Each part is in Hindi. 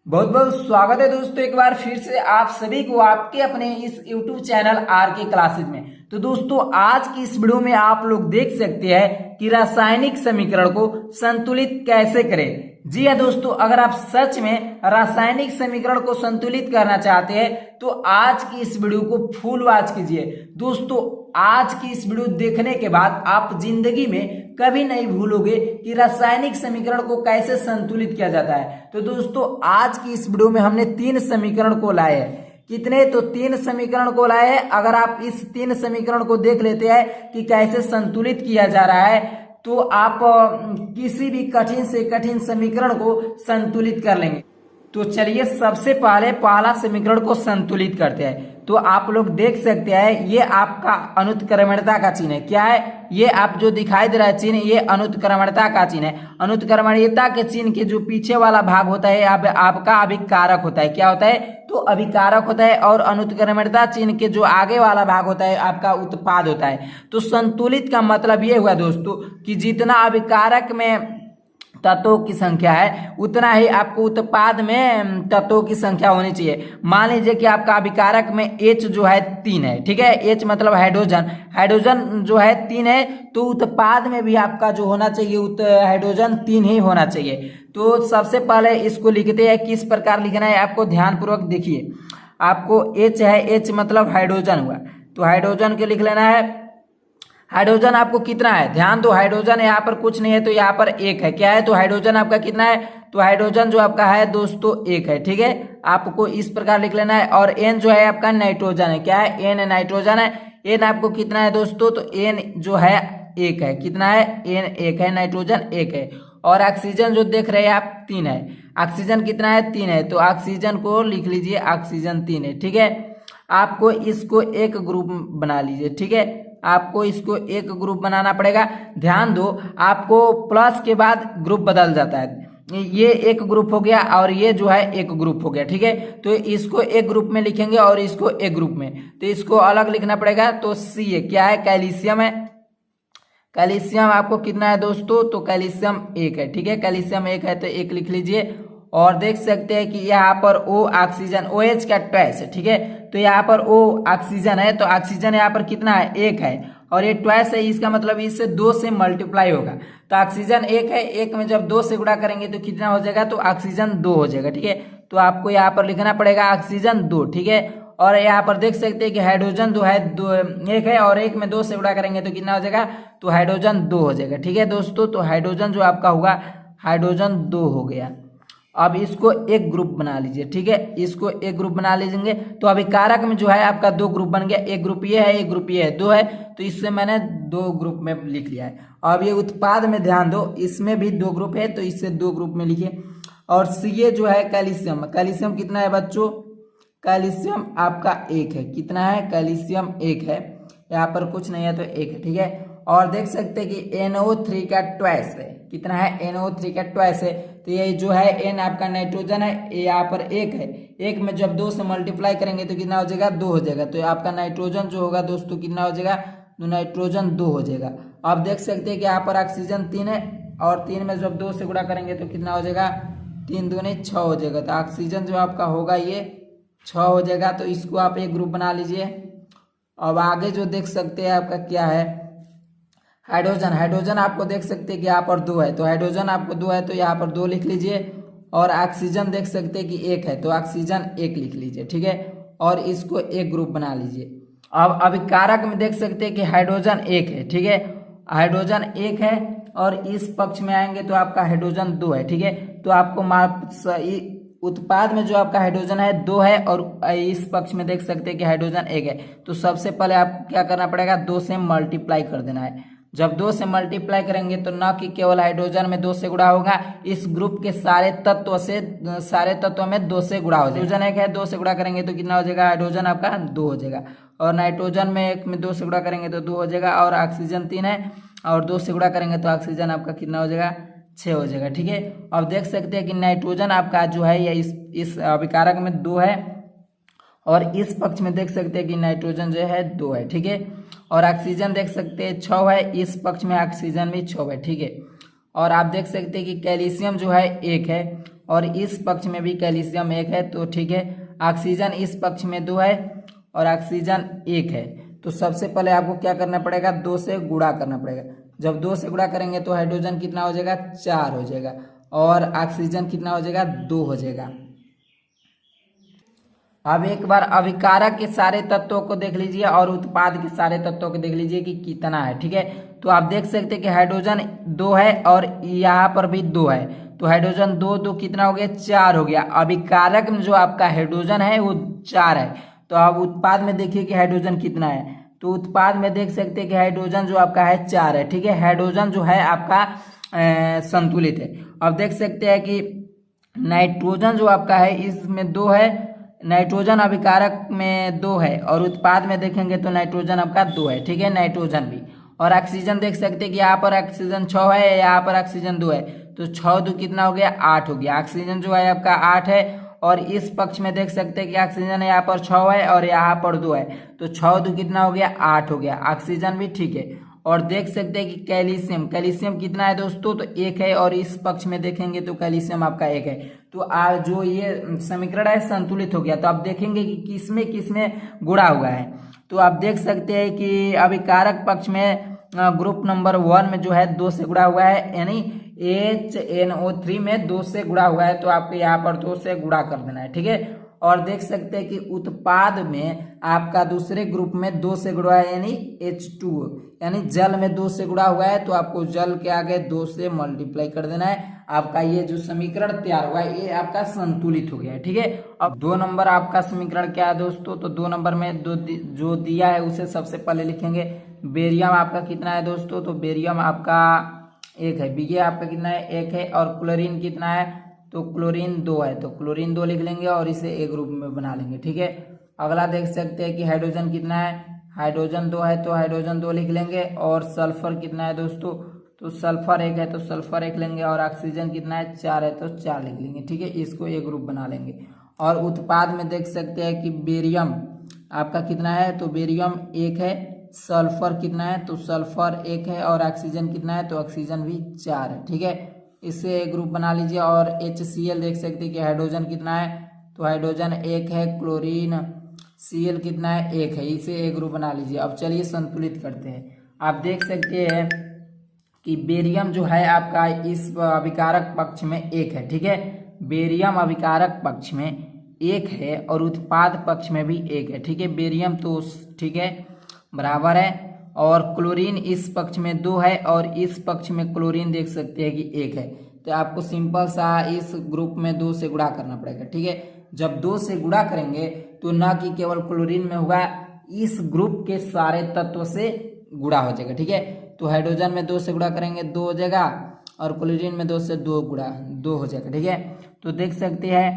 बहुत बहुत स्वागत है दोस्तों, एक बार फिर से आप सभी को आपके अपने इस YouTube चैनल आर के क्लासेज में। तो दोस्तों आज की इस वीडियो में आप लोग देख सकते हैं कि रासायनिक समीकरण को संतुलित कैसे करें। जी हाँ दोस्तों, अगर आप सच में रासायनिक समीकरण को संतुलित करना चाहते हैं तो आज की इस वीडियो को फुल वॉच कीजिए। दोस्तों आज की इस वीडियो देखने के बाद आप जिंदगी में कभी नहीं भूलोगे कि रासायनिक समीकरण को कैसे संतुलित किया जाता है। तो दोस्तों आज की इस वीडियो में हमने 3 समीकरण को लाए हैं। कितने? तो 3 समीकरण को लाए हैं। अगर आप इस 3 समीकरण को देख लेते हैं कि कैसे संतुलित किया जा रहा है तो आप किसी भी कठिन से कठिन समीकरण को संतुलित कर लेंगे। तो चलिए सबसे पहले पहला समीकरण को संतुलित करते हैं। तो आप लोग देख सकते हैं ये आपका अनुत्क्रमणिता का चिन्ह है। क्या है? ये आप जो दिखाई दे रहा है चिन्ह, ये अनुत्क्रमणिता का चिन्ह है। अनुत्क्रमणिता के चिन्ह के जो पीछे वाला भाग होता है अब आपका अभिकारक होता है। क्या होता है? तो अभिकारक होता है। और अनुत्क्रमणिता चिन्ह के जो आगे वाला भाग होता है आपका उत्पाद होता है। तो संतुलित का मतलब ये हुआ दोस्तों कि जितना अभिकारक में तत्वों की संख्या है उतना ही आपको उत्पाद में तत्वों की संख्या होनी चाहिए। मान लीजिए कि आपका अभिकारक में H जो है 3 है, ठीक है। H मतलब हाइड्रोजन, हाइड्रोजन जो है 3 है तो उत्पाद में भी आपका जो होना चाहिए हाइड्रोजन 3 ही होना चाहिए। तो सबसे पहले इसको लिखते हैं। किस प्रकार लिखना है आपको ध्यान पूर्वक देखिए। आपको H है, H मतलब हाइड्रोजन हुआ, तो हाइड्रोजन के लिख लेना है। हाइड्रोजन आपको कितना है? ध्यान दो, हाइड्रोजन यहाँ पर कुछ नहीं है तो यहाँ पर 1 है। क्या है? तो हाइड्रोजन आपका कितना है? तो हाइड्रोजन जो आपका है दोस्तों 1 है, ठीक है। आपको इस प्रकार लिख लेना है। और N जो है आपका नाइट्रोजन है। क्या है? N नाइट्रोजन है। N आपको कितना है दोस्तों? तो N जो है 1 है। कितना है? N 1 है, नाइट्रोजन 1 है। और ऑक्सीजन जो देख रहे हैं आप 3 है। ऑक्सीजन कितना है? 3 है। तो ऑक्सीजन को लिख लीजिए, ऑक्सीजन 3 है, ठीक है। आपको इसको एक ग्रुप बना लीजिए, ठीक है। आपको इसको एक ग्रुप बनाना पड़ेगा। ध्यान दो, आपको प्लस के बाद ग्रुप बदल जाता है। ये एक ग्रुप हो गया और ये जो है एक ग्रुप हो गया, ठीक है। तो इसको एक ग्रुप में लिखेंगे और इसको एक ग्रुप में, तो इसको अलग लिखना पड़ेगा। तो सी है, क्या है? कैल्शियम है। कैल्शियम आपको कितना है दोस्तों? तो कैल्शियम 1 है, ठीक है। कैल्शियम 1 है तो 1 लिख लीजिए। और देख सकते हैं कि यहाँ पर O ऑक्सीजन, OH का ट्वाइस है, ठीक है। तो यहाँ पर O ऑक्सीजन है तो ऑक्सीजन यहाँ पर कितना है? 1 है। और ये ट्वाइस है, इसका मतलब इससे 2 से मल्टीप्लाई होगा। तो ऑक्सीजन 1 है, 1 में जब 2 से गुणा करेंगे तो कितना हो जाएगा? तो ऑक्सीजन 2 हो जाएगा, ठीक है। तो आपको यहाँ पर लिखना पड़ेगा ऑक्सीजन 2, ठीक है। और यहाँ पर देख सकते हैं कि हाइड्रोजन जो है 1 है और 1 में 2 से गुणा करेंगे तो कितना हो जाएगा? तो हाइड्रोजन 2 हो जाएगा, ठीक है दोस्तों। तो हाइड्रोजन जो आपका होगा हाइड्रोजन 2 हो गया। अब इसको एक ग्रुप बना लीजिए, ठीक है। इसको एक ग्रुप बना लीजिए तो अभिकारक में जो है आपका 2 ग्रुप बन गया। एक ग्रुप ये है, एक ग्रुप ये है, 2 है। तो इससे मैंने 2 ग्रुप में लिख लिया है। अब ये उत्पाद में ध्यान दो, इसमें भी 2 ग्रुप है तो इससे 2 ग्रुप में लिखिए। और सी जो है कैल्शियम, कैल्शियम कितना है बच्चों? कैल्शियम आपका 1 है। कितना है? कैल्शियम 1 है। यहाँ पर कुछ नहीं है तो 1 है, ठीक है। और देख सकते हैं कि NO3 का ट्वाइस है। कितना है? NO3 का ट्वाइस है। तो ये जो है N आपका नाइट्रोजन है, ये यहाँ पर 1 है। 1 में जब 2 से मल्टीप्लाई करेंगे तो कितना हो जाएगा? 2 हो जाएगा। तो आपका नाइट्रोजन जो होगा दोस्तों कितना हो जाएगा? तो नाइट्रोजन 2 हो जाएगा। आप देख सकते हैं कि यहाँ पर ऑक्सीजन 3 है और 3 में जब 2 से गुणा करेंगे तो कितना हो जाएगा? 3 दूनी 6 हो जाएगा। तो ऑक्सीजन जो आपका होगा ये 6 हो जाएगा। तो इसको आप एक ग्रुप बना लीजिए। अब आगे जो देख सकते हैं आपका क्या है? हाइड्रोजन, हाइड्रोजन आपको देख सकते हैं कि यहाँ पर 2 है। तो हाइड्रोजन आपको 2 है तो यहाँ पर 2 लिख लीजिए। और ऑक्सीजन देख सकते हैं कि 1 है तो ऑक्सीजन 1 लिख लीजिए, ठीक है। और इसको एक ग्रुप बना लीजिए। अब अभिकारक में देख सकते हैं कि हाइड्रोजन 1 है, ठीक है। हाइड्रोजन 1 है और इस पक्ष में आएंगे तो आपका हाइड्रोजन 2 है, ठीक है। तो आपको उत्पाद में जो आपका हाइड्रोजन है 2 है और इस पक्ष में देख सकते हैं कि हाइड्रोजन 1 है। तो सबसे पहले आपको क्या करना पड़ेगा? 2 से मल्टीप्लाई कर देना है। जब 2 से मल्टीप्लाई करेंगे तो न कि केवल हाइड्रोजन में 2 से गुणा होगा, इस ग्रुप के सारे तत्वों में 2 से गुणा हो जाएगा। हाइड्रोजन 1 है, 2 से गुणा करेंगे तो कितना हो जाएगा? हाइड्रोजन आपका 2 हो जाएगा। और नाइट्रोजन में 1 में 2 से गुणा करेंगे तो 2 हो जाएगा। और ऑक्सीजन 3 है और 2 से गुणा करेंगे तो ऑक्सीजन आपका कितना हो जाएगा? 6 हो जाएगा, ठीक है। अब देख सकते हैं कि नाइट्रोजन आपका जो है ये इस अभिकारक में 2 है और इस पक्ष में देख सकते हैं कि नाइट्रोजन जो है 2 है, ठीक है। और ऑक्सीजन देख सकते हैं 6 है, इस पक्ष में ऑक्सीजन भी 6 है, ठीक है। और आप देख सकते हैं कि कैल्शियम जो है 1 है और इस पक्ष में भी कैल्शियम 1 है, तो ठीक है। ऑक्सीजन इस पक्ष में 2 है और ऑक्सीजन 1 है। तो सबसे पहले आपको क्या करना पड़ेगा, 2 से गुणा करना पड़ेगा। जब 2 से गुणा करेंगे तो हाइड्रोजन कितना हो जाएगा, 4 हो जाएगा और ऑक्सीजन कितना हो जाएगा, 2 हो जाएगा। अब एक बार अभिकारक के सारे तत्वों को देख लीजिए और उत्पाद के सारे तत्वों को देख लीजिए कि कितना है, ठीक है। तो आप देख सकते हैं कि हाइड्रोजन 2 है और यहाँ पर भी 2 है, तो हाइड्रोजन 2 कितना हो गया, 4 हो गया। अभिकारक में जो आपका हाइड्रोजन है वो 4 है। तो अब उत्पाद में देखिए कि हाइड्रोजन कितना है, तो उत्पाद में देख सकते हैं कि हाइड्रोजन जो आपका है 4 है, ठीक है। हाइड्रोजन जो है आपका संतुलित है। अब देख सकते हैं कि नाइट्रोजन जो आपका है इसमें 2 है, नाइट्रोजन अभिकारक में 2 है और उत्पाद में देखेंगे तो नाइट्रोजन आपका 2 है, ठीक है, नाइट्रोजन भी। और ऑक्सीजन देख सकते हैं कि यहाँ पर ऑक्सीजन 6 है, यहाँ पर ऑक्सीजन 2 है, तो 6 2 कितना हो गया, 8 हो गया। ऑक्सीजन जो है आपका 8 है और इस पक्ष में देख सकते हैं कि ऑक्सीजन यहाँ पर 6 है और यहाँ पर 2 है, तो 6 2 कितना हो गया, 8 हो गया। ऑक्सीजन भी ठीक है। और देख सकते हैं कि कैल्शियम, कैल्शियम कितना है दोस्तों, तो 1 है और इस पक्ष में देखेंगे तो कैल्शियम आपका 1 है। तो जो ये समीकरण है संतुलित हो गया। तो आप देखेंगे कि किसमें किसमें गुणा हुआ है। तो आप देख सकते हैं कि अभिकारक पक्ष में ग्रुप नंबर 1 में जो है 2 से गुणा हुआ है, यानी HNO3 में 2 से गुणा हुआ है, तो आपको यहाँ पर 2 से गुणा कर देना है, ठीक है। और देख सकते हैं कि उत्पाद में आपका दूसरे ग्रुप में 2 से गुणा है, यानी H2O, यानी जल में 2 से गुणा हुआ है, तो आपको जल के आगे 2 से मल्टीप्लाई कर देना है। आपका ये जो समीकरण तैयार हुआ है ये आपका संतुलित हो गया है, ठीक है। अब 2 नंबर आपका समीकरण क्या है दोस्तों, तो 2 नंबर में जो दिया है उसे सबसे पहले लिखेंगे। बेरियम आपका कितना है दोस्तों, तो बेरियम आपका 1 है, बीए आपका कितना है, 1 है। और क्लोरीन कितना है, तो क्लोरीन 2 है, तो क्लोरीन 2 लिख लेंगे और इसे एक ग्रुप में बना लेंगे, ठीक है। अगला देख सकते हैं कि हाइड्रोजन कितना है, हाइड्रोजन 2 है, तो हाइड्रोजन 2 लिख लेंगे। और सल्फर कितना है दोस्तों, तो सल्फर 1 है, तो सल्फर 1 लेंगे। और ऑक्सीजन कितना है, 4 है, तो 4 लिख लेंगे, ठीक है। इसको एक ग्रुप बना लेंगे। और उत्पाद में देख सकते हैं कि बेरियम आपका कितना है, तो बेरियम 1 है। सल्फर कितना है, तो सल्फर 1 है। और ऑक्सीजन कितना है, तो ऑक्सीजन भी 4 है, ठीक है। इससे एक ग्रुप बना लीजिए। और HCl देख सकते हैं कि हाइड्रोजन कितना है, तो हाइड्रोजन 1 है। क्लोरीन Cl कितना है, 1 है। इसे एक ग्रुप बना लीजिए। अब चलिए संतुलित करते हैं। आप देख सकते हैं कि बेरियम जो है आपका इस अभिकारक पक्ष में 1 है, ठीक है। बेरियम अभिकारक पक्ष में 1 है और उत्पाद पक्ष में भी 1 है, ठीक है। बेरियम तो ठीक है बराबर है। और क्लोरीन इस पक्ष में 2 है और इस पक्ष में क्लोरीन देख सकते हैं कि 1 है। तो आपको सिंपल सा इस ग्रुप में 2 से गुणा करना पड़ेगा, ठीक है। जब 2 से गुणा करेंगे तो ना कि केवल क्लोरीन में होगा, इस ग्रुप के सारे तत्व से गुणा हो जाएगा, ठीक है। तो हाइड्रोजन में 2 से गुणा करेंगे 2 हो जाएगा और क्लोरीन में 2 से 2 गुणा 2 हो जाएगा, ठीक है। तो देख सकते हैं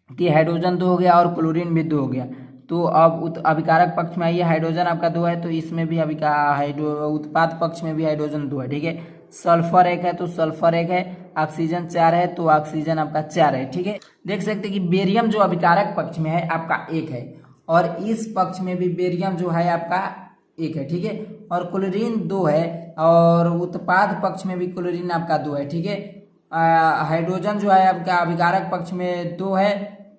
कि हाइड्रोजन 2 हो गया और क्लोरीन भी 2 हो गया। तो अब अभिकारक पक्ष में आइए, हाइड्रोजन आपका 2 है, तो इसमें भी उत्पाद पक्ष में भी हाइड्रोजन 2 है, ठीक है। सल्फर 1 है, तो सल्फर 1 है। ऑक्सीजन 4 है, तो ऑक्सीजन आपका 4 है, ठीक है। देख सकते हैं कि बेरियम जो अभिकारक पक्ष में है आपका 1 है और इस पक्ष में भी बेरियम जो है आपका 1 है, ठीक है। और क्लोरीन 2 है और उत्पाद पक्ष में भी क्लोरीन आपका 2 है, ठीक है। हाइड्रोजन जो है आपका अभिकारक पक्ष में 2 है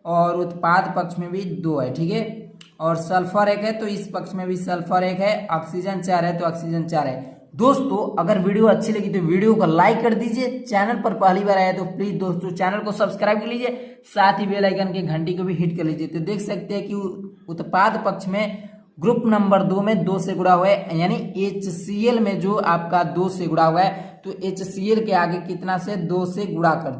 और उत्पाद पक्ष में भी 2 है, ठीक है। और सल्फर 1 है, तो इस पक्ष में भी सल्फर 1 है। ऑक्सीजन 4 है, तो ऑक्सीजन 4 है। दोस्तों अगर वीडियो अच्छी लगी तो वीडियो को लाइक कर दीजिए। चैनल पर पहली बार आए तो प्लीज दोस्तों चैनल को सब्सक्राइब कर लीजिए, साथ ही बेल आइकन की घंटी को भी हिट कर लीजिए। तो देख सकते हैं कि उत्पाद पक्ष में ग्रुप नंबर 2 में 2 से गुणा हुआ है, यानी HCl में जो आपका 2 से गुणा हुआ है, तो HCl के आगे कितना से 2 से गुणा कर दें।